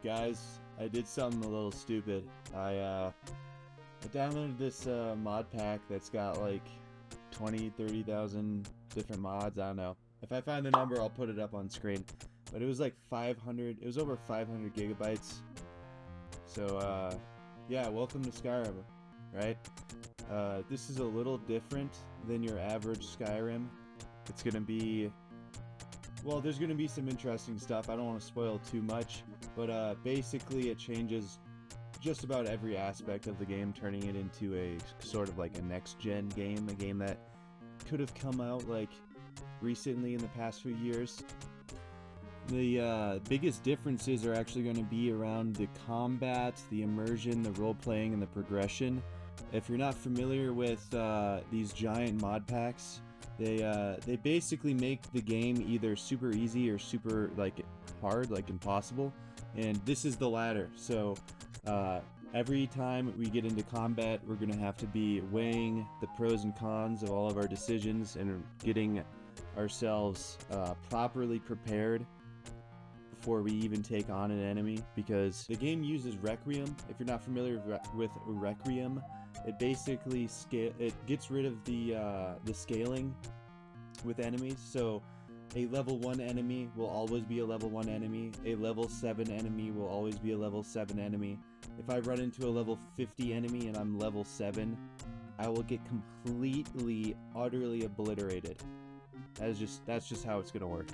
Guys, I did something a little stupid. I downloaded this mod pack that's got like 30,000 different mods. I don't know. If I find the number, I'll put it up on screen. But it was like 500. It was over 500 gigabytes. So yeah, welcome to Skyrim, right? This is a little different than your average Skyrim. It's gonna be, well, there's gonna be some interesting stuff. I don't want to spoil too much, but basically it changes just about every aspect of the game, turning it into a sort of like a next-gen game, a game that could have come out like recently in the past few years. The biggest differences are actually going to be around the combat, the immersion, the role-playing, and the progression. If you're not familiar with these giant mod packs, they basically make the game either super easy or super like hard, like impossible, and this is the latter. So every time we get into combat, we're going to have to be weighing the pros and cons of all of our decisions and getting ourselves properly prepared before we even take on an enemy, because the game uses Requiem. If you're not familiar with Requiem, it basically gets rid of the scaling with enemies. So a level 1 enemy will always be a level 1 enemy. A level 7 enemy will always be a level 7 enemy. If I run into a level 50 enemy and I'm level 7, I will get completely, utterly obliterated. That's just how it's gonna work.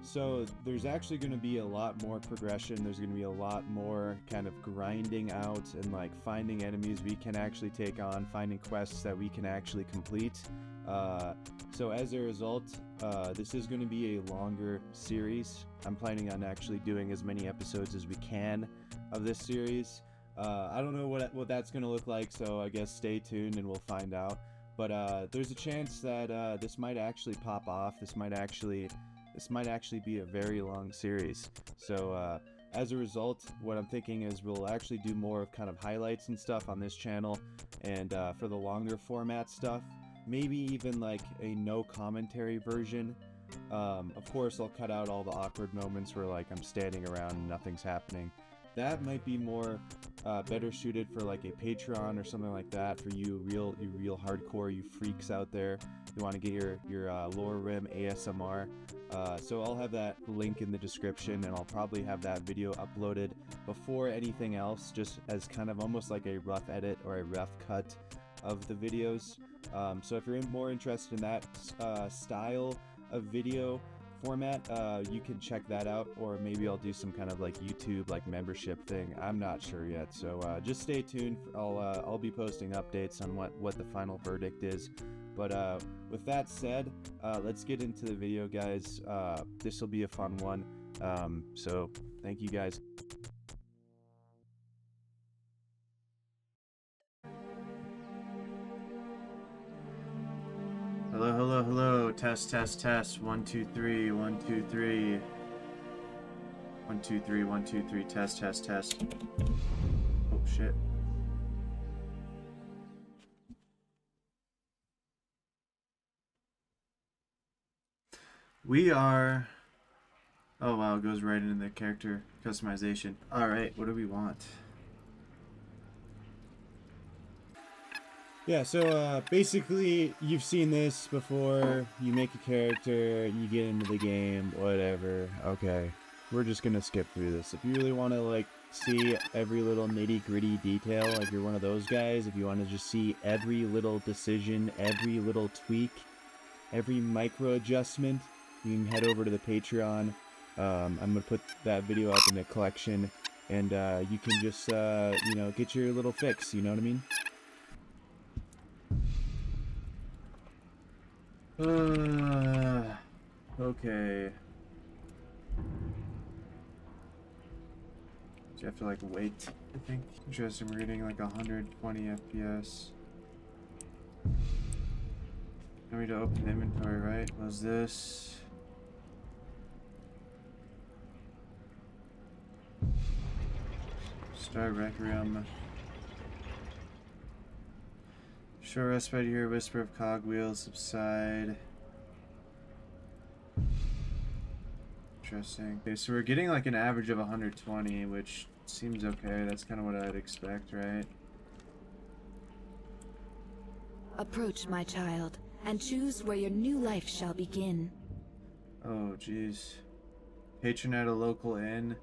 So there's actually going to be a lot more progression. There's going to be a lot more kind of grinding out and like finding enemies we can actually take on, finding quests that we can actually complete. So as a result, this is going to be a longer series. I'm planning on actually doing as many episodes as we can of this series. I don't know what that's going to look like, so I guess stay tuned and we'll find out. But there's a chance that this might actually pop off. This might actually be a very long series. So as a result, what I'm thinking is we'll actually do more of kind of highlights and stuff on this channel, and for the longer format stuff, maybe even like a no commentary version. Of course, I'll cut out all the awkward moments where like I'm standing around and nothing's happening. That might be more better suited for like a Patreon or something like that, for you real hardcore, you freaks out there. You want to get your LoreRim ASMR. So I'll have that link in the description, and I'll probably have that video uploaded before anything else, just as kind of almost like a rough edit or a rough cut of the videos. So if you're more interested in that style of video format, you can check that out, or maybe I'll do some kind of like YouTube like membership thing. I'm not sure yet, so just stay tuned. I'll be posting updates on what the final verdict is. But with that said, let's get into the video, guys. This will be a fun one. So thank you, guys. Hello, hello, hello. Test, test, test. 1, 2, 3. 1, 2, 3. 1, 2, 3. 1, 2, 3. Test, test, test. Oh shit. We are... Oh wow, it goes right into the character customization. Alright, what do we want? Yeah, so basically, you've seen this before. You make a character, you get into the game, whatever. Okay, we're just gonna skip through this. If you really want to like see every little nitty-gritty detail, if you're one of those guys, if you want to just see every little decision, every little tweak, every micro adjustment, you can head over to the Patreon. I'm gonna put that video up in the collection, and you can just you know, get your little fix. You know what I mean? Okay. So you have to like wait, I think. Interesting, we're getting like 120 FPS. I need to open the inventory, right? Was this? Start Rec Room. Short respite here, whisper of cogwheels subside. Interesting. Okay, so we're getting like an average of 120, which seems okay. That's kind of what I'd expect, right? Approach, my child, and choose where your new life shall begin. Oh, jeez. Patron at a local inn.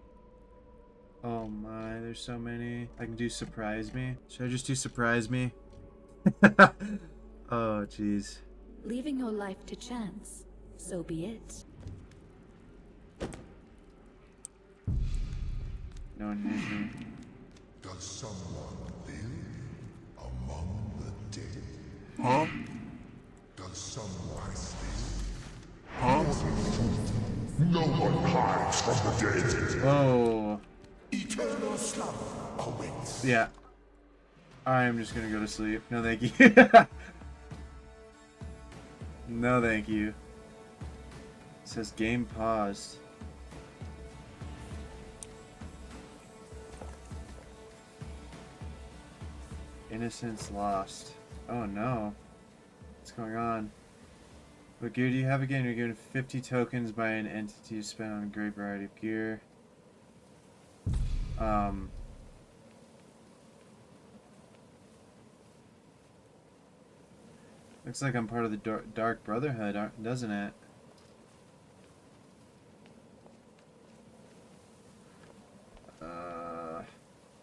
Oh my, there's so many. I can do surprise me. Should I just do surprise me? Oh, jeez. Leaving your life to chance, so be it. No one hears me. Does someone live among the dead? Huh? Does someone live? Huh? No one hides from the dead. Whoa. Eternal slumber awaits. Yeah. I'm just gonna go to sleep. No, thank you. No, thank you. It says game paused. Innocence lost. Oh no. What's going on? What gear do you have again? You're given 50 tokens by an entity spent on a great variety of gear. Looks like I'm part of the Dark Brotherhood, doesn't it?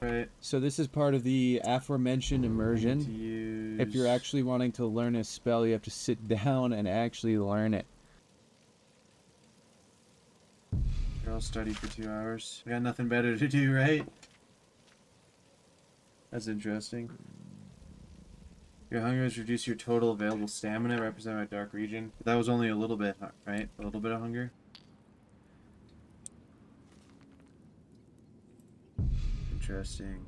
Right. So this is part of the aforementioned immersion. If you're actually wanting to learn a spell, you have to sit down and actually learn it. I'll study for 2 hours. I got nothing better to do, right? That's interesting. Your hunger has reduced your total available stamina, represented by dark region. But that was only a little bit, right? A little bit of hunger. Interesting.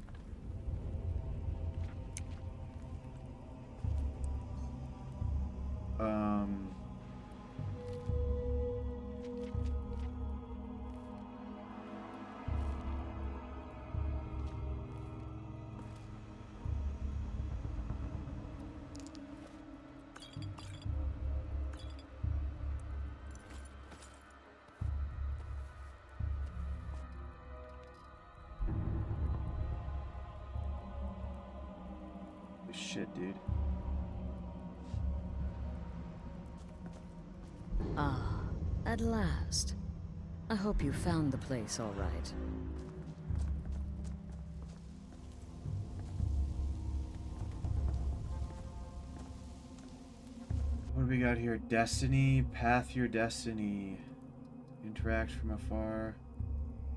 Shit, dude. Ah, at last. I hope you found the place all right. What do we got here? Destiny, path your destiny. Interact from afar.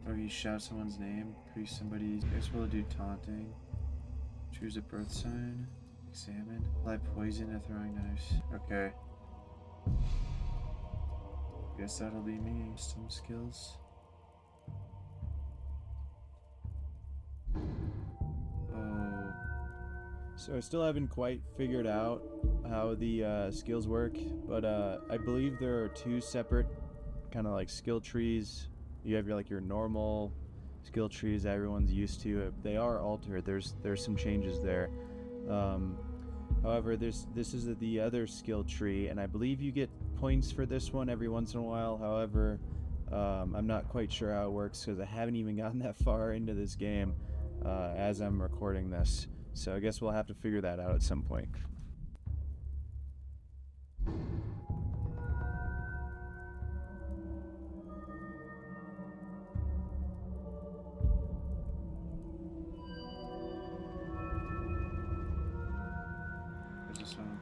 Or you shout someone's name. Increase somebody's. I guess we'll do taunting. Choose a birth sign. Examine. Apply poison to throwing knives. Okay. Guess that'll be me. Some skills. Oh. So I still haven't quite figured out how the skills work, but I believe there are 2 separate kind of like skill trees. You have your normal skill trees everyone's used to. They are altered. There's some changes there. However, this is the other skill tree, and I believe you get points for this one every once in a while. However, I'm not quite sure how it works because I haven't even gotten that far into this game as I'm recording this. So I guess we'll have to figure that out at some point.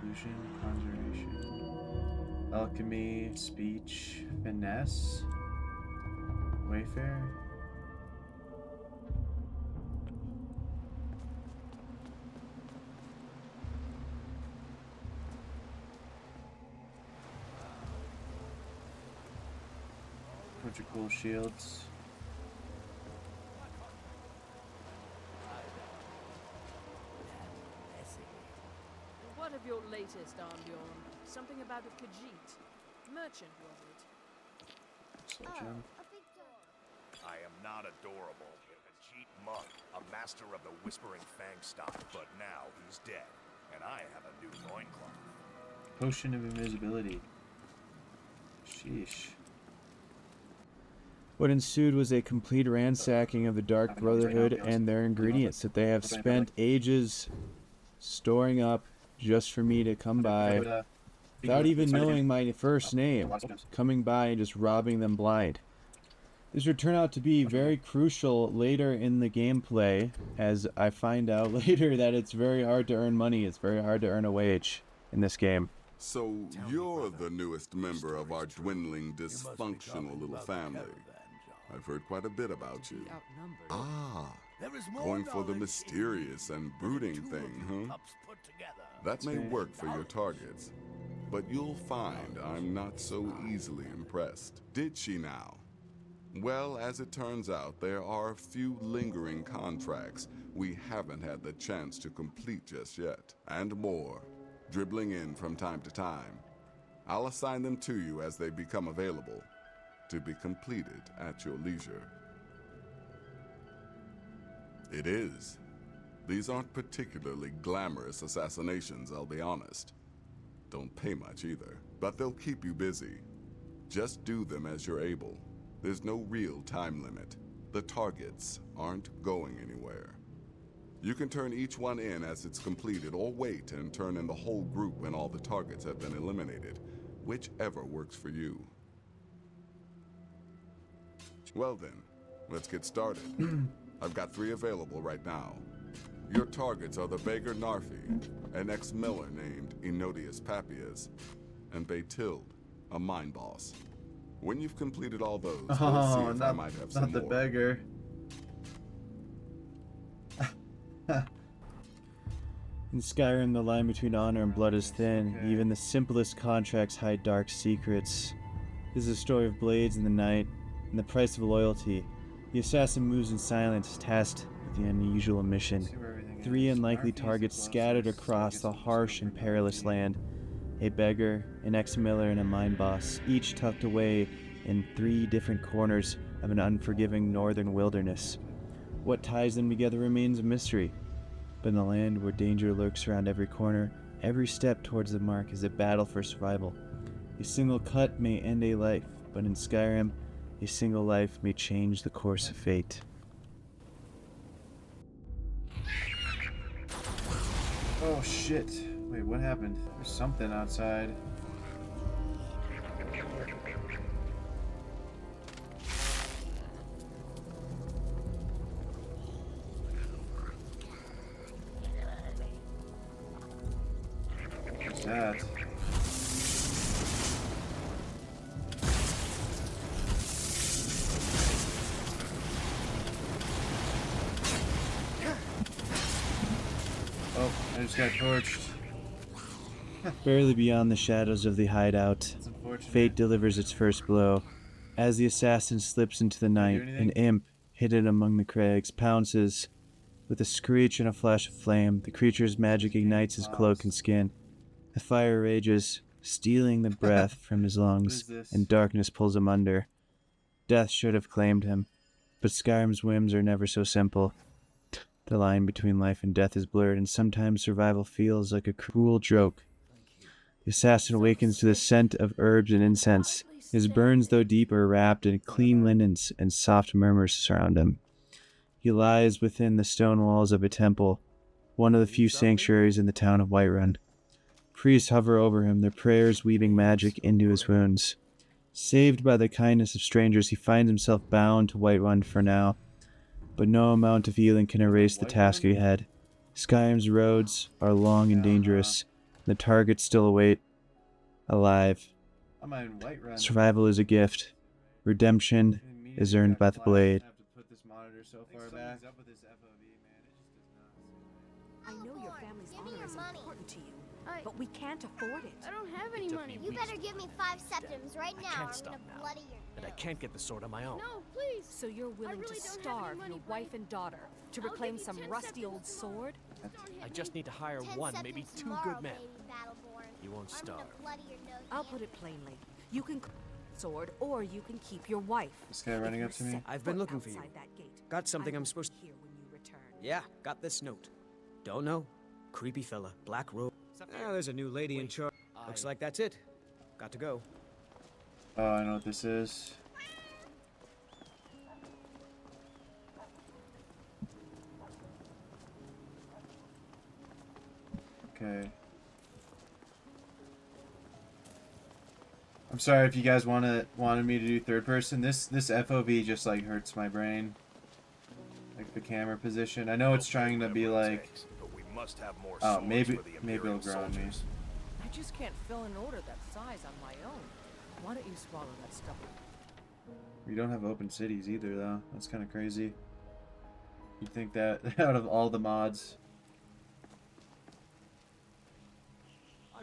Illusion, conjuration, alchemy, speech, finesse, wayfare. Bunch of cool shields. What of your latest, Armbjorn? Something about a Khajiit. Merchant, was it? So, Jim. I am not adorable. cheap monk, a master of the Whispering Fang stock, but now he's dead, and I have a new loincloth. Potion of invisibility. Sheesh. What ensued was a complete ransacking of the Dark Brotherhood and their ingredients that they have spent ages storing up just for me to come by without even knowing my first name, coming by and just robbing them blind. This would turn out to be very crucial later in the gameplay, as I find out later that it's very hard to earn money, it's very hard to earn a wage in this game. So you're the newest member of our dwindling, dysfunctional little family. I've heard quite a bit about you. Ah, going for the mysterious and brooding thing, huh? That may work for your targets, but you'll find I'm not so easily impressed. Did she now? Well, as it turns out, there are a few lingering contracts we haven't had the chance to complete just yet, and more, dribbling in from time to time. I'll assign them to you as they become available, to be completed at your leisure. It is. These aren't particularly glamorous assassinations, I'll be honest. Don't pay much either, but they'll keep you busy. Just do them as you're able. There's no real time limit. The targets aren't going anywhere. You can turn each one in as it's completed, or wait and turn in the whole group when all the targets have been eliminated, whichever works for you. Well then, let's get started. I've got 3 available right now. Your targets are the beggar Narfi, an ex-miller named Enodius Papias, and Baytild, a mine boss. When you've completed all those, we'll see if I might have some more. Not the beggar. In Skyrim, the line between honor and blood is thin. Okay. Even the simplest contracts hide dark secrets. This is a story of blades in the night and the price of loyalty. The assassin moves in silence, tasked with the unusual mission. 3 unlikely targets scattered across the harsh and perilous land. A beggar, an ex-miller, and a mine boss, each tucked away in 3 different corners of an unforgiving northern wilderness. What ties them together remains a mystery, but in the land where danger lurks around every corner, every step towards the mark is a battle for survival. A single cut may end a life, but in Skyrim, a single life may change the course of fate. Oh shit. Wait, what happened? There's something outside. What's that? Oh, I just got torched. Barely beyond the shadows of the hideout, fate delivers its first blow. As the assassin slips into the night, an imp, hidden among the crags, pounces. With a screech and a flash of flame, the creature's magic ignites his cloak and skin. The fire rages, stealing the breath from his lungs, and darkness pulls him under. Death should have claimed him, but Skyrim's whims are never so simple. The line between life and death is blurred, and sometimes survival feels like a cruel joke. The assassin awakens to the scent of herbs and incense. His burns, though deep, are wrapped in clean linens, and soft murmurs surround him. He lies within the stone walls of a temple, one of the few sanctuaries in the town of Whiterun. Priests hover over him, their prayers weaving magic into his wounds. Saved by the kindness of strangers, he finds himself bound to Whiterun for now, but no amount of healing can erase the task ahead. Skyrim's roads are long and dangerous. The targets still await. Alive. Survival is a gift. Redemption is earned by the blade. I know your family's honor is important to you, but we can't afford it. I don't have any money. You better give me 5 septims right now, or I'm gonna bloody your And I can't get the sword on my own. No, please. So you're willing really to don't have any starve money, your buddy. wife and daughter to I'll reclaim give you some 10 rusty old septims. sword? I just need to hire 10 1, maybe septims 2 tomorrow, good men. baby Battleborn. You won't I'm starve. gonna bloody your nose. I'll put it plainly. You can sword, or you can keep your wife. This guy running up to me? Set I've been foot looking for you. outside that gate. Got something I'm supposed to... Here when you return. Yeah, got this note. Don't know. Creepy fella. Black robe. Ah, there's a new lady in charge. Looks like that's it. Got to go. Oh, I know what this is. Okay. I'm sorry if you guys wanted me to do third person. This FOV just like hurts my brain. Like the camera position. I know it's trying to be like. Oh, maybe it'll grow on me. I just can't fill an order that size on my own. Why don't you swallow that stuff? We don't have open cities either, though. That's kind of crazy. You'd think that out of all the mods.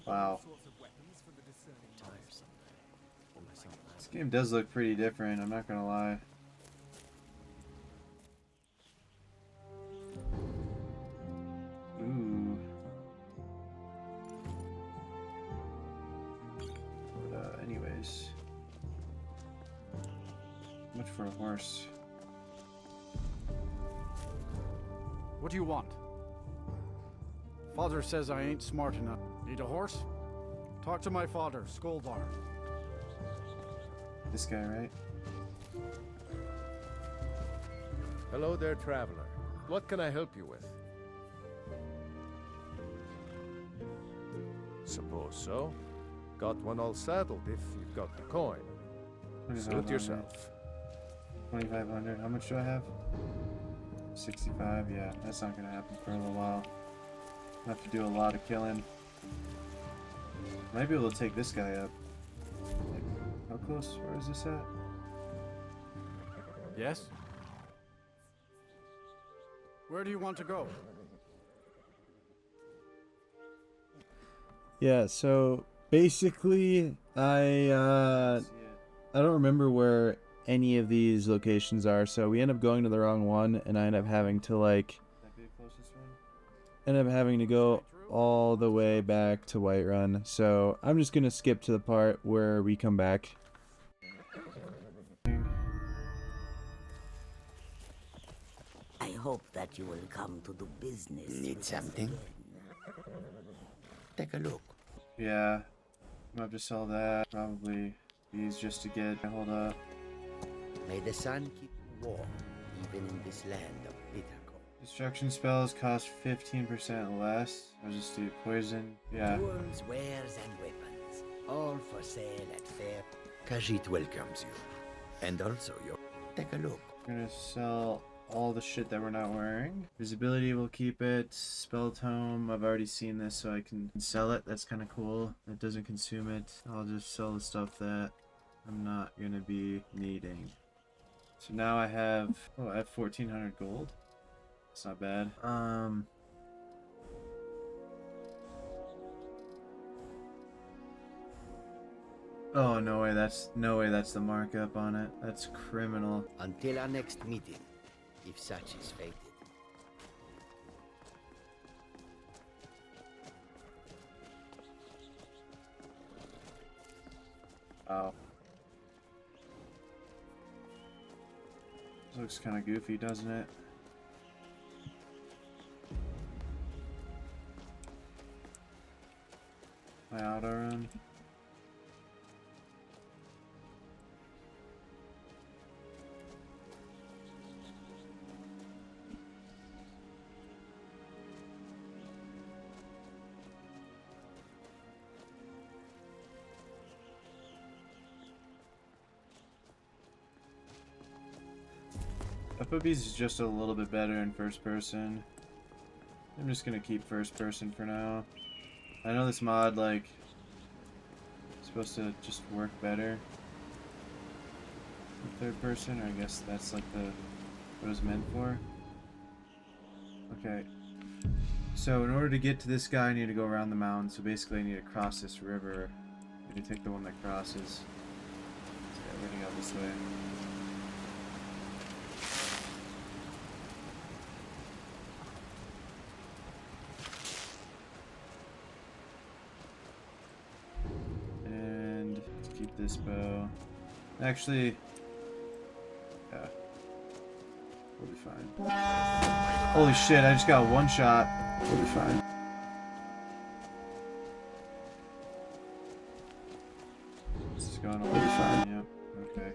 Wow. This game does look pretty different, I'm not gonna lie. Ooh. But, anyways. How much for a horse? What do you want? Father says I ain't smart enough. Need a horse? Talk to my father, Skoldar. This guy, right? Hello there, traveler. What can I help you with? Suppose so. Got one all saddled if you've got the coin. Suit yourself. 2,500. How much do I have? 65. Yeah, that's not gonna happen for a little while. I have to do a lot of killing. Might be able to take this guy up. Like, how close? Where is this at? Yes? Where do you want to go? Yeah, so basically I don't remember where any of these locations are, so we end up going to the wrong one, and I end up having to go all the way back to Whiterun. So I'm just gonna skip to the part where we come back. I hope that you will come to do business. Need something? Take a look. Yeah, I'm gonna have to sell that. Probably these just to get. Hold up. May the sun keep warm, even in this land of bitter cold. Destruction spells cost 15% less. I'll just do poison. Yeah. Tools, wares, and weapons, all for sale at fair. Khajiit welcomes you, and also your. Take a look. I'm gonna sell all the shit that we're not wearing. Visibility will keep it. Spell tome, I've already seen this, so I can sell it. That's kind of cool. That doesn't consume it. I'll just sell the stuff that I'm not gonna be needing. So now I have 1,400 gold. It's not bad. Oh, no way that's the markup on it. That's criminal. Until our next meeting, if such is fated. Wow. This looks kind of goofy, doesn't it? My auto run. FOBs is just a little bit better in first person. I'm just gonna keep first person for now. I know this mod, like, is supposed to just work better with third person, or I guess that's like what it was meant for. Okay. So in order to get to this guy, I need to go around the mountain. So basically I need to cross this river. I need to take the one that crosses. So yeah, we're gonna go this way. This bow. Actually, yeah. We'll be fine. Holy shit, I just got one shot. We'll be fine. This is going to be fine, yep. Okay.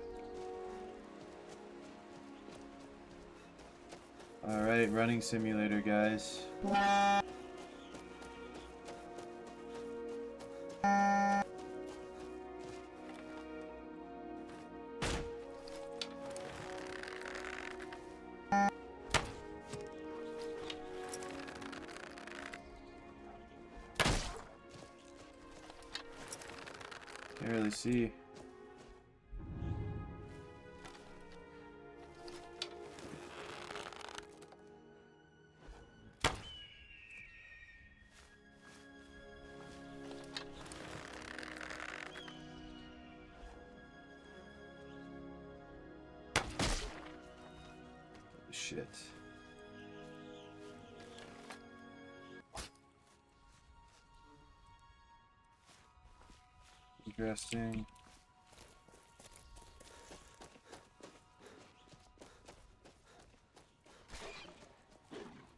Alright, running simulator, guys. Can't really see. Shit. Interesting.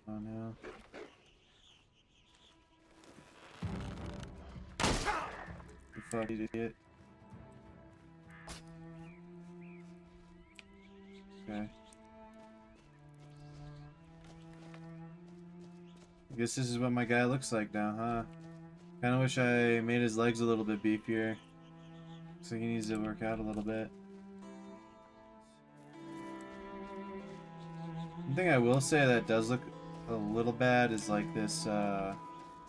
Oh no. You fucking idiot. Okay. I guess this is what my guy looks like now, huh? Kinda wish I made his legs a little bit beefier. Looks like he needs to work out a little bit. One thing I will say that does look a little bad is like this,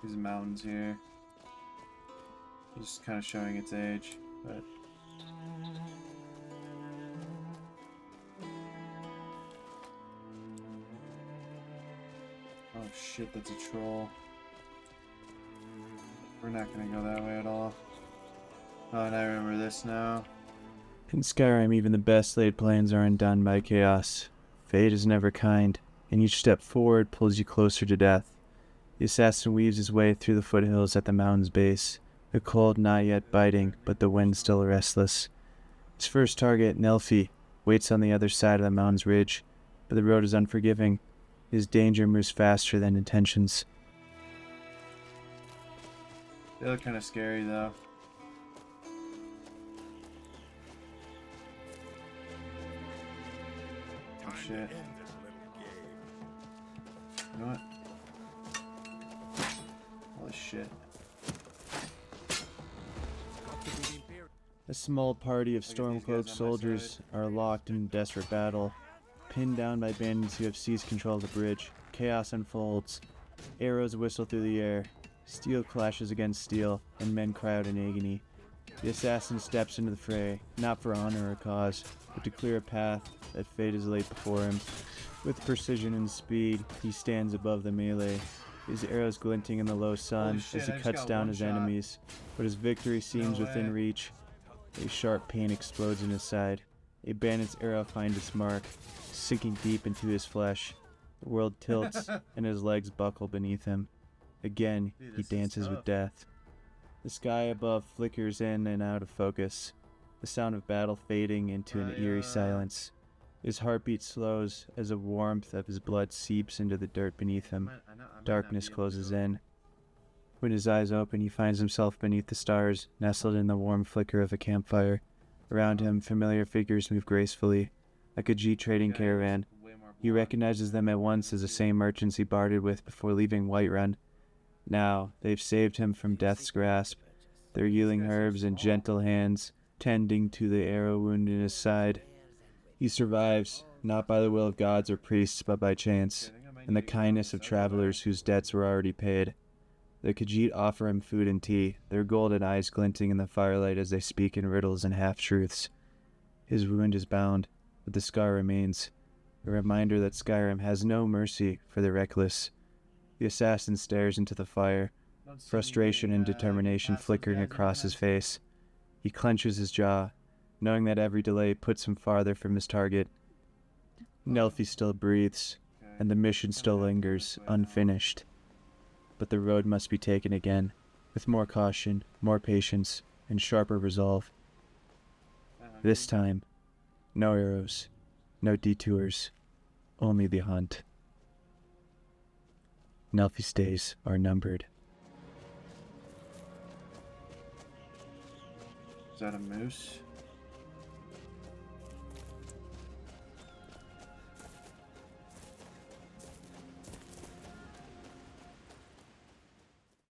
these mountains here. Just kind of showing its age, but... Oh shit, that's a troll. We're not gonna go that way at all. Oh, and I remember this now. In Skyrim, even the best laid plans are undone by chaos. Fate is never kind, and each step forward pulls you closer to death. The assassin weaves his way through the foothills at the mountain's base, the cold not yet biting, but the wind still restless. His first target, Nelfi, waits on the other side of the mountain's ridge, but the road is unforgiving. His danger moves faster than intentions. They look kind of scary, though. Oh shit. You know what? Holy shit. A small party of stormcloaked soldiers are locked in desperate battle. Pinned down by bandits who have seized control of the bridge, chaos unfolds. Arrows whistle through the air. Steel clashes against steel, and men cry out in agony. The assassin steps into the fray, not for honor or cause, but to clear a path that fate has laid before him. With precision and speed, he stands above the melee, his arrows glinting in the low sun as he cuts down his enemies. But as victory seems within reach, a sharp pain explodes in his side. A bandit's arrow finds its mark, sinking deep into his flesh. The world tilts, and his legs buckle beneath him. Again, he dances with death. The sky above flickers in and out of focus, the sound of battle fading into an eerie silence. His heartbeat slows as the warmth of his blood seeps into the dirt beneath him. Darkness closes in. When his eyes open, he finds himself beneath the stars, nestled in the warm flicker of a campfire. Around him, familiar figures move gracefully, like a G trading caravan. He recognizes them at once as the same merchants he bartered with before leaving Whiterun. Now, they've saved him from death's grasp, their yielding herbs and gentle hands tending to the arrow wound in his side. He survives, not by the will of gods or priests, but by chance, and the kindness of travelers whose debts were already paid. The Khajiit offer him food and tea, their golden eyes glinting in the firelight as they speak in riddles and half-truths. His wound is bound, but the scar remains, a reminder that Skyrim has no mercy for the reckless. The assassin stares into the fire, frustration and determination flickering across his face. He clenches his jaw, knowing that every delay puts him farther from his target. Nelfi still breathes, and the mission still lingers, unfinished. But the road must be taken again, with more caution, more patience, and sharper resolve. This time, no arrows, no detours, Only the hunt. Nelfi's days are numbered. Is that a moose?